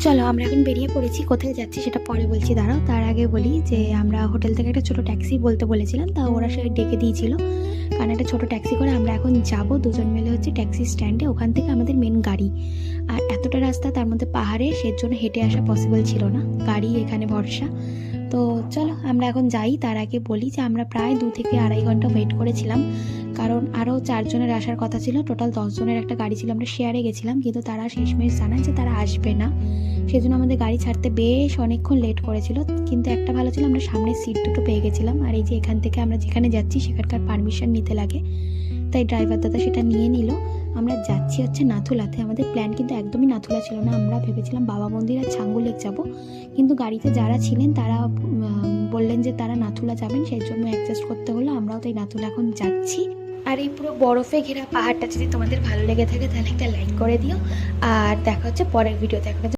চলো আমরা এখন বেরিয়ে পড়েছি। কোথায় যাচ্ছি সেটা পরে বলছি, দাঁড়াও। তার আগে বলি যে আমরা হোটেল থেকে একটা ছোটো ট্যাক্সি বলতে বলেছিলাম, তা ওরা সে ডেকে দিয়েছিল। কারণ একটা ছোটো ট্যাক্সি করে আমরা এখন যাব দুজন মিলে হচ্ছে ট্যাক্সি স্ট্যান্ডে, ওখান থেকে আমাদের মেন গাড়ি। আর এতটা রাস্তা, তার মধ্যে পাহাড়ে, সেজন্য হেঁটে আসা পসিবল ছিল না, গাড়ি এখানে ভরসা। তো চলো আমরা এখন যাই। তার আগে বলি যে আমরা প্রায় 2 থেকে আড়াই ঘন্টা ওয়েট করেছিলাম, কারণ আরও 4 জনের আসার কথা ছিল। টোটাল 10 জনের একটা গাড়ি ছিল, আমরা শেয়ারে গেছিলাম, কিন্তু তারা শেষমেশ জানায় যে তারা আসবে না। সেজন্য আমাদের গাড়ি ছাড়তে বেশ অনেকক্ষণ লেট করেছিল। কিন্তু একটা ভালো ছিল, আমরা সামনের সিট দুটো পেয়ে গেছিলাম। আর এই যে এখান থেকে আমরা যেখানে যাচ্ছি সেখানকার পারমিশন নিতে লাগে, তাই ড্রাইভার দাদা সেটা নিয়ে নিল। আমরা যাচ্ছি হচ্ছে নাথুলাতে। আমাদের প্ল্যান কিন্তু একদমই নাথুলা ছিল না, আমরা ভেবেছিলাম বাবা মন্দির আর ছাঙ্গু লেক যাব, কিন্তু গাড়িতে যারা ছিলেন তারা বললেন যে তারা নাথুলা যাবেন, সেই জন্য অ্যাডজাস্ট করতে হলো। আমরাও তাই নাথুলা এখন যাচ্ছি। আর এই পুরো বরফে ঘেরা পাহাড়টা যদি তোমাদের ভালো লেগে থাকে তাহলে একটা লাইক করে দিও। আর দেখা হচ্ছে পরের ভিডিওতে।